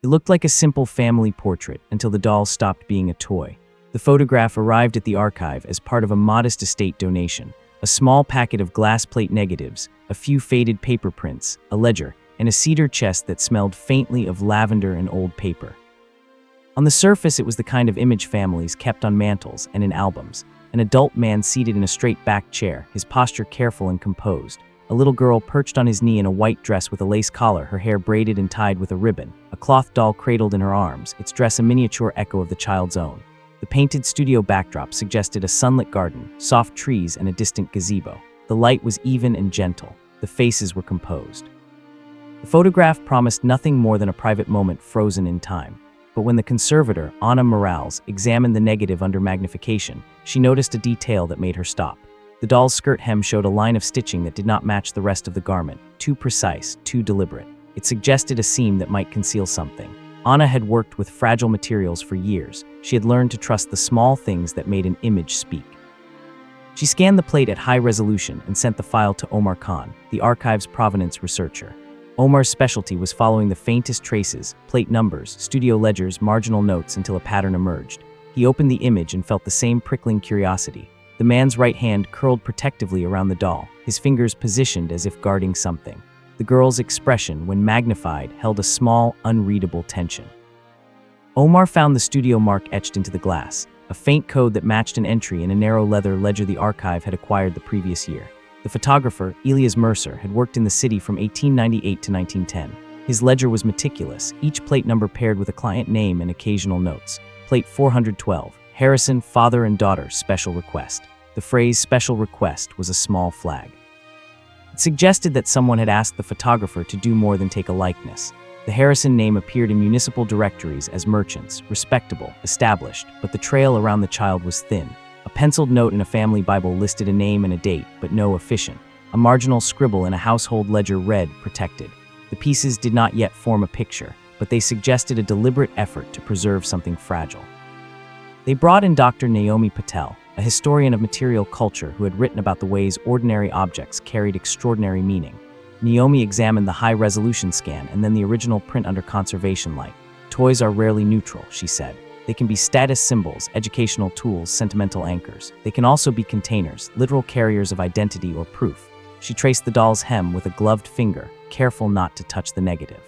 It looked like a simple family portrait until the doll stopped being a toy. The photograph arrived at the archive as part of a modest estate donation: a small packet of glass plate negatives, a few faded paper prints, a ledger, and a cedar chest that smelled faintly of lavender and old paper. On the surface, it was the kind of image families kept on mantels and in albums. An adult man seated in a straight-backed chair, his posture careful and composed. A little girl perched on his knee in a white dress with a lace collar, her hair braided and tied with a ribbon. A cloth doll cradled in her arms, its dress a miniature echo of the child's own. The painted studio backdrop suggested a sunlit garden, soft trees, and a distant gazebo. The light was even and gentle. The faces were composed. The photograph promised nothing more than a private moment frozen in time. But when the conservator, Anna Morales, examined the negative under magnification, she noticed a detail that made her stop. The doll's skirt hem showed a line of stitching that did not match the rest of the garment, too precise, too deliberate. It suggested a seam that might conceal something. Anna had worked with fragile materials for years. She had learned to trust the small things that made an image speak. She scanned the plate at high resolution and sent the file to Omar Khan, the archive's provenance researcher. Omar's specialty was following the faintest traces, plate numbers, studio ledgers, marginal notes until a pattern emerged. He opened the image and felt the same prickling curiosity. The man's right hand curled protectively around the doll, his fingers positioned as if guarding something. The girl's expression, when magnified, held a small, unreadable tension. Omar found the studio mark etched into the glass, a faint code that matched an entry in a narrow leather ledger the archive had acquired the previous year. The photographer, Elias Mercer, had worked in the city from 1898 to 1910. His ledger was meticulous, each plate number paired with a client name and occasional notes. Plate 412, Harrison, father and daughter, special request. The phrase special request was a small flag. It suggested that someone had asked the photographer to do more than take a likeness. The Harrison name appeared in municipal directories as merchants, respectable, established, but the trail around the child was thin. A penciled note in a family Bible listed a name and a date, but no officiant. A marginal scribble in a household ledger read, protected. The pieces did not yet form a picture, but they suggested a deliberate effort to preserve something fragile. They brought in Dr. Naomi Patel, a historian of material culture who had written about the ways ordinary objects carried extraordinary meaning. Naomi examined the high-resolution scan and then the original print under conservation light. Toys are rarely neutral, she said. They can be status symbols, educational tools, sentimental anchors. They can also be containers, literal carriers of identity or proof. She traced the doll's hem with a gloved finger, careful not to touch the negative.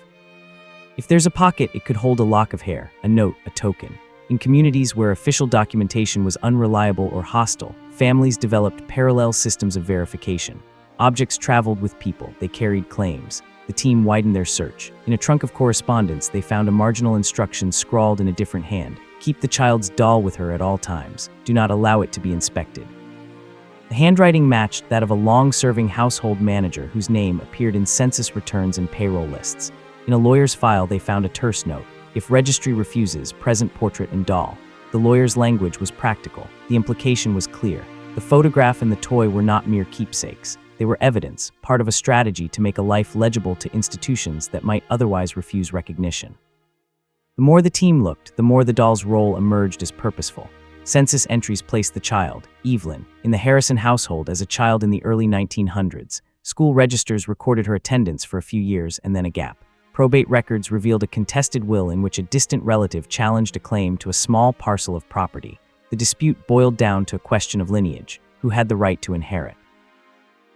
If there's a pocket, it could hold a lock of hair, a note, a token. In communities where official documentation was unreliable or hostile, families developed parallel systems of verification. Objects traveled with people, they carried claims. The team widened their search. In a trunk of correspondence, they found a marginal instruction scrawled in a different hand. Keep the child's doll with her at all times. Do not allow it to be inspected. The handwriting matched that of a long-serving household manager whose name appeared in census returns and payroll lists. In a lawyer's file, they found a terse note. If registry refuses, present portrait and doll. The lawyer's language was practical. The implication was clear. The photograph and the toy were not mere keepsakes. They were evidence, part of a strategy to make a life legible to institutions that might otherwise refuse recognition. The more the team looked, the more the doll's role emerged as purposeful. Census entries placed the child, Evelyn, in the Harrison household as a child in the early 1900s. School registers recorded her attendance for a few years and then a gap. Probate records revealed a contested will in which a distant relative challenged a claim to a small parcel of property. The dispute boiled down to a question of lineage: who had the right to inherit?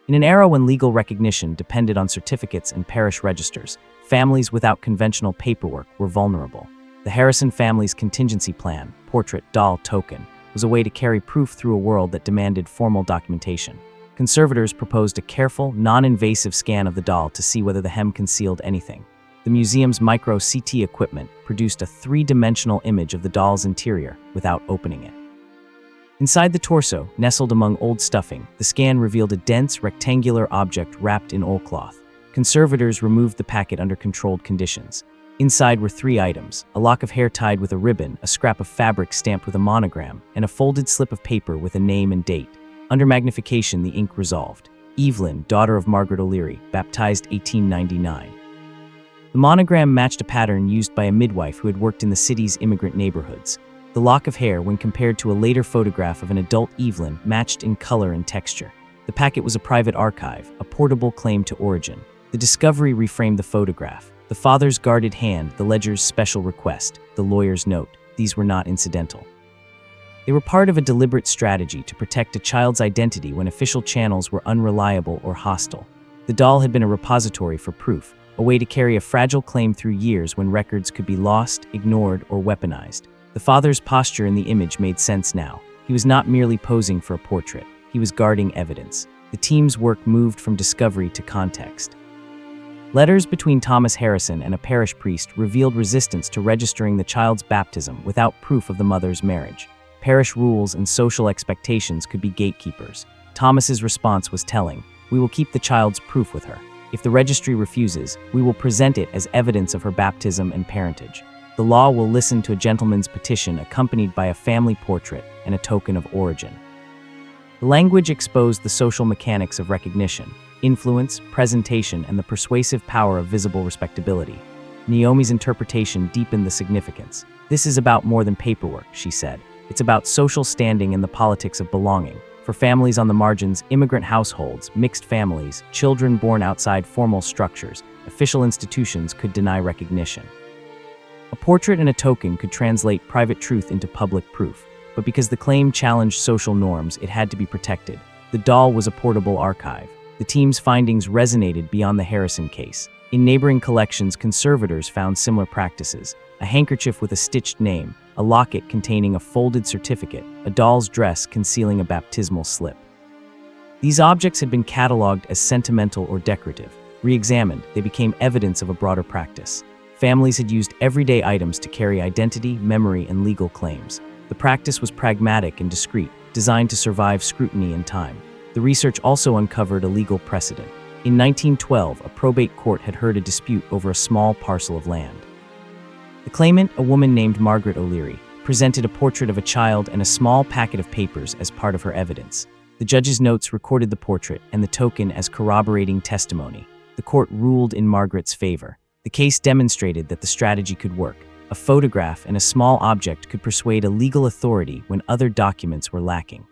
In an era when legal recognition depended on certificates and parish registers, families without conventional paperwork were vulnerable. The Harrison family's contingency plan, portrait, doll, token, was a way to carry proof through a world that demanded formal documentation. Conservators proposed a careful, non-invasive scan of the doll to see whether the hem concealed anything. The museum's micro-CT equipment produced a three-dimensional image of the doll's interior without opening it. Inside the torso, nestled among old stuffing, the scan revealed a dense, rectangular object wrapped in oilcloth. Conservators removed the packet under controlled conditions. Inside were 3 items: a lock of hair tied with a ribbon, a scrap of fabric stamped with a monogram, and a folded slip of paper with a name and date. Under magnification, the ink resolved: Evelyn, daughter of Margaret O'Leary, baptized 1899. The monogram matched a pattern used by a midwife who had worked in the city's immigrant neighborhoods. The lock of hair, when compared to a later photograph of an adult Evelyn, matched in color and texture. The packet was a private archive, a portable claim to origin. The discovery reframed the photograph. The father's guarded hand, the ledger's special request, the lawyer's note, these were not incidental. They were part of a deliberate strategy to protect a child's identity when official channels were unreliable or hostile. The doll had been a repository for proof, a way to carry a fragile claim through years when records could be lost, ignored, or weaponized. The father's posture in the image made sense now. He was not merely posing for a portrait, he was guarding evidence. The team's work moved from discovery to context. Letters between Thomas Harrison and a parish priest revealed resistance to registering the child's baptism without proof of the mother's marriage. Parish rules and social expectations could be gatekeepers. Thomas's response was telling: "We will keep the child's proof with her. If the registry refuses, we will present it as evidence of her baptism and parentage. The law will listen to a gentleman's petition accompanied by a family portrait and a token of origin." The language exposed the social mechanics of recognition, influence, presentation, and the persuasive power of visible respectability. Naomi's interpretation deepened the significance. "This is about more than paperwork," she said. "It's about social standing and the politics of belonging. For families on the margins, immigrant households, mixed families, children born outside formal structures, official institutions could deny recognition. A portrait and a token could translate private truth into public proof, but because the claim challenged social norms, it had to be protected. The doll was a portable archive. The team's findings resonated beyond the Harrison case. In neighboring collections, conservators found similar practices: a handkerchief with a stitched name, a locket containing a folded certificate, a doll's dress concealing a baptismal slip. These objects had been cataloged as sentimental or decorative. Re-examined, they became evidence of a broader practice. Families had used everyday items to carry identity, memory, and legal claims. The practice was pragmatic and discreet, designed to survive scrutiny and time. The research also uncovered a legal precedent. In 1912, a probate court had heard a dispute over a small parcel of land. The claimant, a woman named Margaret O'Leary, presented a portrait of a child and a small packet of papers as part of her evidence. The judge's notes recorded the portrait and the token as corroborating testimony. The court ruled in Margaret's favor. The case demonstrated that the strategy could work. A photograph and a small object could persuade a legal authority when other documents were lacking.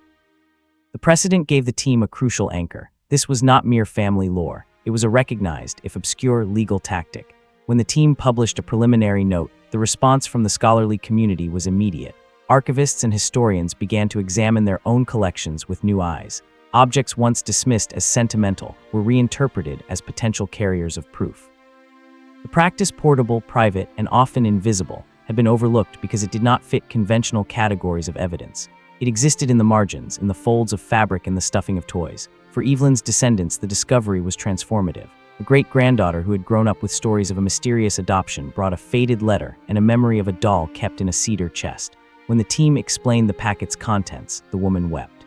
The precedent gave the team a crucial anchor. This was not mere family lore. It was a recognized, if obscure, legal tactic. When the team published a preliminary note, the response from the scholarly community was immediate. Archivists and historians began to examine their own collections with new eyes. Objects once dismissed as sentimental were reinterpreted as potential carriers of proof. The practice, portable, private, and often invisible, had been overlooked because it did not fit conventional categories of evidence. It existed in the margins, in the folds of fabric and the stuffing of toys. For Evelyn's descendants, the discovery was transformative. A great-granddaughter who had grown up with stories of a mysterious adoption brought a faded letter and a memory of a doll kept in a cedar chest. When the team explained the packet's contents, the woman wept.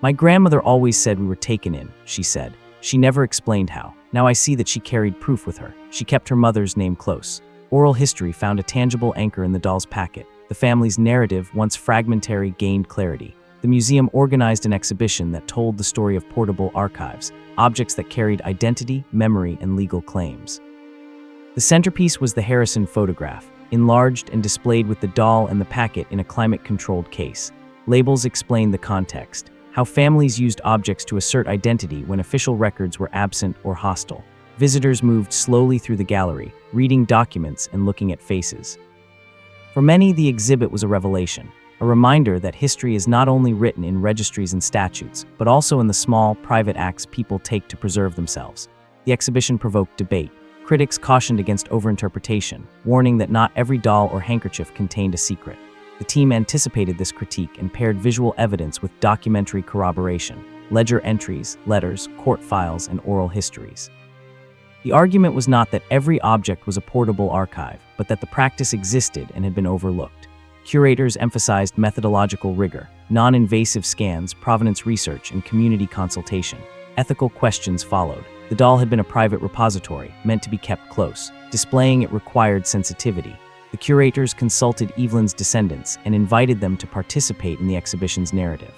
"My grandmother always said we were taken in," she said. "She never explained how. Now I see that she carried proof with her. She kept her mother's name close." Oral history found a tangible anchor in the doll's packet. The family's narrative, once fragmentary, gained clarity. The museum organized an exhibition that told the story of portable archives, objects that carried identity, memory, and legal claims. The centerpiece was the Harrison photograph, enlarged and displayed with the doll and the packet in a climate-controlled case. Labels explained the context, how families used objects to assert identity when official records were absent or hostile. Visitors moved slowly through the gallery, reading documents and looking at faces. For many, the exhibit was a revelation, a reminder that history is not only written in registries and statutes, but also in the small, private acts people take to preserve themselves. The exhibition provoked debate. Critics cautioned against overinterpretation, warning that not every doll or handkerchief contained a secret. The team anticipated this critique and paired visual evidence with documentary corroboration, ledger entries, letters, court files, and oral histories. The argument was not that every object was a portable archive, but that the practice existed and had been overlooked. Curators emphasized methodological rigor, non-invasive scans, provenance research, and community consultation. Ethical questions followed. The doll had been a private repository, meant to be kept close. Displaying it required sensitivity. The curators consulted Evelyn's descendants and invited them to participate in the exhibition's narrative.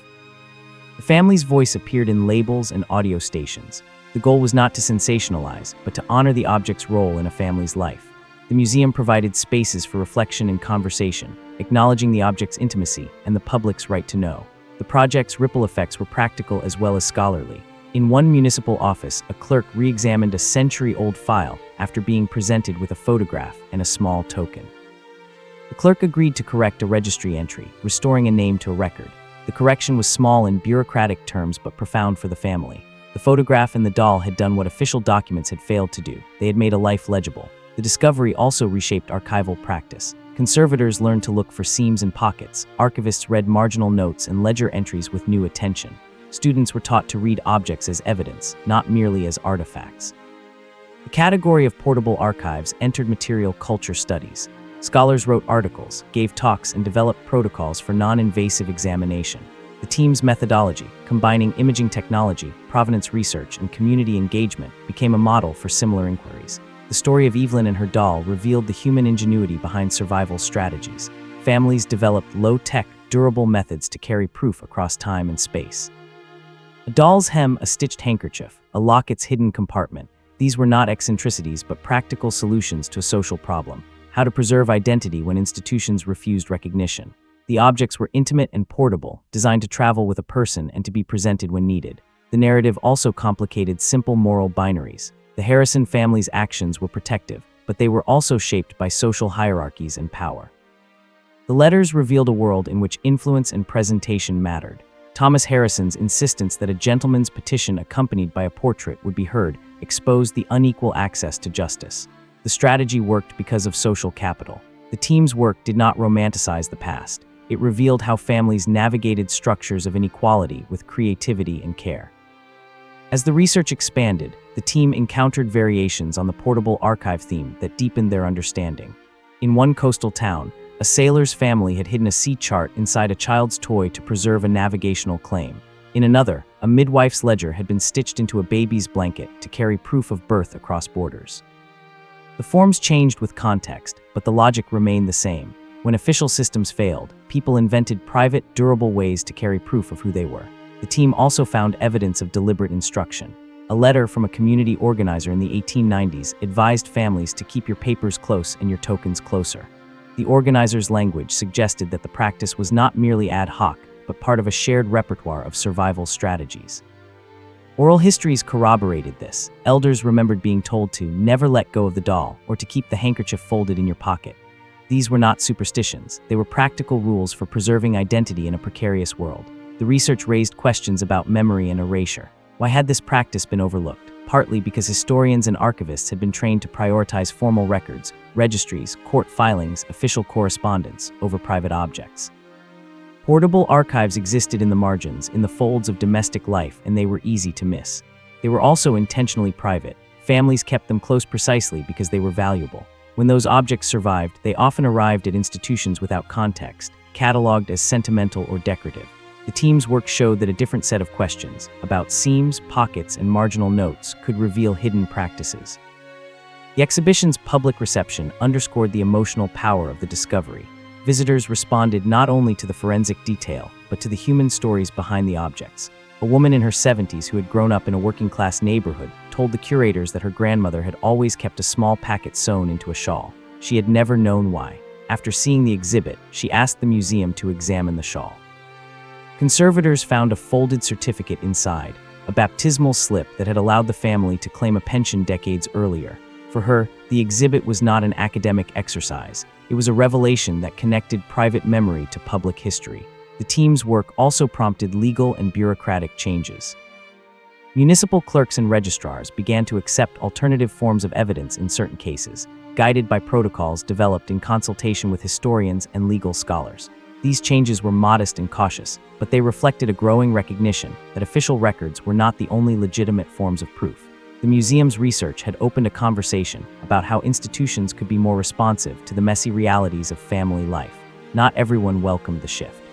The family's voice appeared in labels and audio stations. The goal was not to sensationalize, but to honor the object's role in a family's life. The museum provided spaces for reflection and conversation, acknowledging the object's intimacy and the public's right to know. The project's ripple effects were practical as well as scholarly. In one municipal office, a clerk re-examined a century-old file after being presented with a photograph and a small token. The clerk agreed to correct a registry entry, restoring a name to a record. The correction was small in bureaucratic terms but profound for the family. The photograph and the doll had done what official documents had failed to do. They had made a life legible. The discovery also reshaped archival practice. Conservators learned to look for seams and pockets. Archivists read marginal notes and ledger entries with new attention. Students were taught to read objects as evidence, not merely as artifacts. The category of portable archives entered material culture studies. Scholars wrote articles, gave talks, and developed protocols for non-invasive examination. The team's methodology, combining imaging technology, provenance research, and community engagement, became a model for similar inquiries. The story of Evelyn and her doll revealed the human ingenuity behind survival strategies. Families developed low-tech, durable methods to carry proof across time and space. A doll's hem, a stitched handkerchief, a locket's hidden compartment. These were not eccentricities but practical solutions to a social problem. How to preserve identity when institutions refused recognition. The objects were intimate and portable, designed to travel with a person and to be presented when needed. The narrative also complicated simple moral binaries. The Harrison family's actions were protective, but they were also shaped by social hierarchies and power. The letters revealed a world in which influence and presentation mattered. Thomas Harrison's insistence that a gentleman's petition accompanied by a portrait would be heard exposed the unequal access to justice. The strategy worked because of social capital. The team's work did not romanticize the past. It revealed how families navigated structures of inequality with creativity and care. As the research expanded, the team encountered variations on the portable archive theme that deepened their understanding. In one coastal town, a sailor's family had hidden a sea chart inside a child's toy to preserve a navigational claim. In another, a midwife's ledger had been stitched into a baby's blanket to carry proof of birth across borders. The forms changed with context, but the logic remained the same. When official systems failed, people invented private, durable ways to carry proof of who they were. The team also found evidence of deliberate instruction. A letter from a community organizer in the 1890s advised families to keep your papers close and your tokens closer. The organizer's language suggested that the practice was not merely ad hoc, but part of a shared repertoire of survival strategies. Oral histories corroborated this. Elders remembered being told to never let go of the doll or to keep the handkerchief folded in your pocket. These were not superstitions. They were practical rules for preserving identity in a precarious world. The research raised questions about memory and erasure. Why had this practice been overlooked? Partly because historians and archivists had been trained to prioritize formal records, registries, court filings, official correspondence over private objects. Portable archives existed in the margins, in the folds of domestic life, and they were easy to miss. They were also intentionally private. Families kept them close precisely because they were valuable. When those objects survived, they often arrived at institutions without context, cataloged as sentimental or decorative. The team's work showed that a different set of questions, about seams, pockets, and marginal notes, could reveal hidden practices. The exhibition's public reception underscored the emotional power of the discovery. Visitors responded not only to the forensic detail, but to the human stories behind the objects. A woman in her 70s who had grown up in a working-class neighborhood told the curators that her grandmother had always kept a small packet sewn into a shawl. She had never known why. After seeing the exhibit, she asked the museum to examine the shawl. Conservators found a folded certificate inside, a baptismal slip that had allowed the family to claim a pension decades earlier. For her, the exhibit was not an academic exercise. It was a revelation that connected private memory to public history. The team's work also prompted legal and bureaucratic changes. Municipal clerks and registrars began to accept alternative forms of evidence in certain cases, guided by protocols developed in consultation with historians and legal scholars. These changes were modest and cautious, but they reflected a growing recognition that official records were not the only legitimate forms of proof. The museum's research had opened a conversation about how institutions could be more responsive to the messy realities of family life. Not everyone welcomed the shift.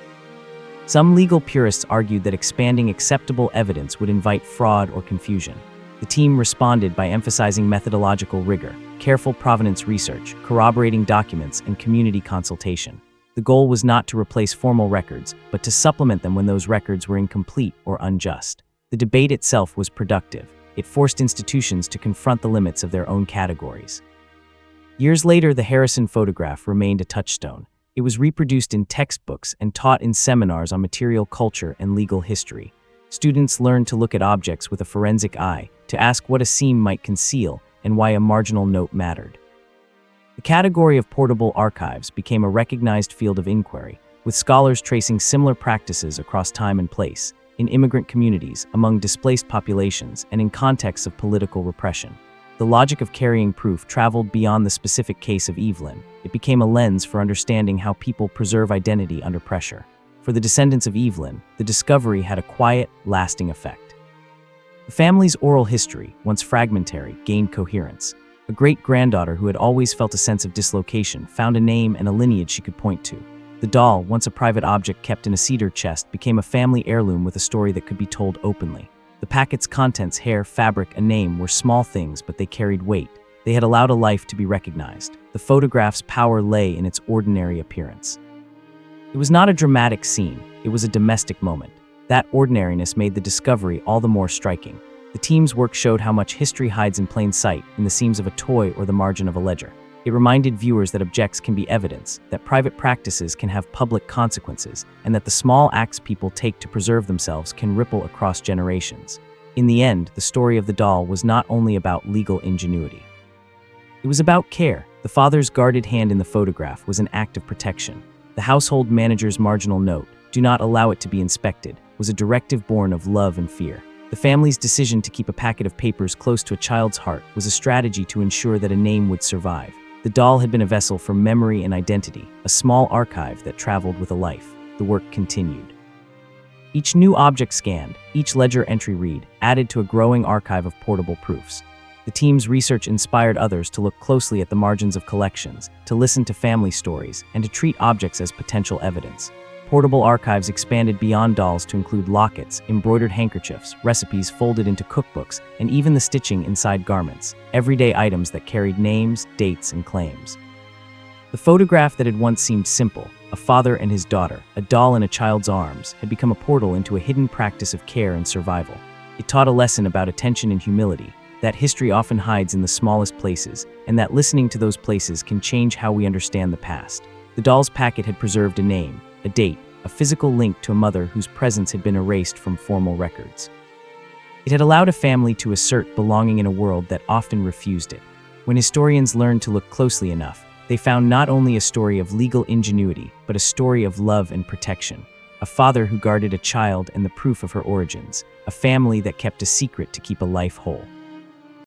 Some legal purists argued that expanding acceptable evidence would invite fraud or confusion. The team responded by emphasizing methodological rigor, careful provenance research, corroborating documents, and community consultation. The goal was not to replace formal records, but to supplement them when those records were incomplete or unjust. The debate itself was productive. It forced institutions to confront the limits of their own categories. Years later, the Harrison photograph remained a touchstone. It was reproduced in textbooks and taught in seminars on material culture and legal history. Students learned to look at objects with a forensic eye, to ask what a seam might conceal and why a marginal note mattered. The category of portable archives became a recognized field of inquiry, with scholars tracing similar practices across time and place, in immigrant communities, among displaced populations, and in contexts of political repression. The logic of carrying proof traveled beyond the specific case of Evelyn. It became a lens for understanding how people preserve identity under pressure. For the descendants of Evelyn, the discovery had a quiet, lasting effect. The family's oral history, once fragmentary, gained coherence. A great-granddaughter who had always felt a sense of dislocation found a name and a lineage she could point to. The doll, once a private object kept in a cedar chest, became a family heirloom with a story that could be told openly. The packet's contents, hair, fabric, a name, were small things, but they carried weight. They had allowed a life to be recognized. The photograph's power lay in its ordinary appearance. It was not a dramatic scene, it was a domestic moment. That ordinariness made the discovery all the more striking. The team's work showed how much history hides in plain sight, in the seams of a toy or the margin of a ledger. It reminded viewers that objects can be evidence, that private practices can have public consequences, and that the small acts people take to preserve themselves can ripple across generations. In the end, the story of the doll was not only about legal ingenuity. It was about care. The father's guarded hand in the photograph was an act of protection. The household manager's marginal note, "Do not allow it to be inspected," was a directive born of love and fear. The family's decision to keep a packet of papers close to a child's heart was a strategy to ensure that a name would survive. The doll had been a vessel for memory and identity, a small archive that traveled with a life. The work continued. Each new object scanned, each ledger entry read, added to a growing archive of portable proofs. The team's research inspired others to look closely at the margins of collections, to listen to family stories, and to treat objects as potential evidence. Portable archives expanded beyond dolls to include lockets, embroidered handkerchiefs, recipes folded into cookbooks, and even the stitching inside garments, everyday items that carried names, dates, and claims. The photograph that had once seemed simple, a father and his daughter, a doll in a child's arms, had become a portal into a hidden practice of care and survival. It taught a lesson about attention and humility, that history often hides in the smallest places, and that listening to those places can change how we understand the past. The doll's packet had preserved a name, a date, a physical link to a mother whose presence had been erased from formal records. It had allowed a family to assert belonging in a world that often refused it. When historians learned to look closely enough, they found not only a story of legal ingenuity, but a story of love and protection. A father who guarded a child and the proof of her origins, a family that kept a secret to keep a life whole.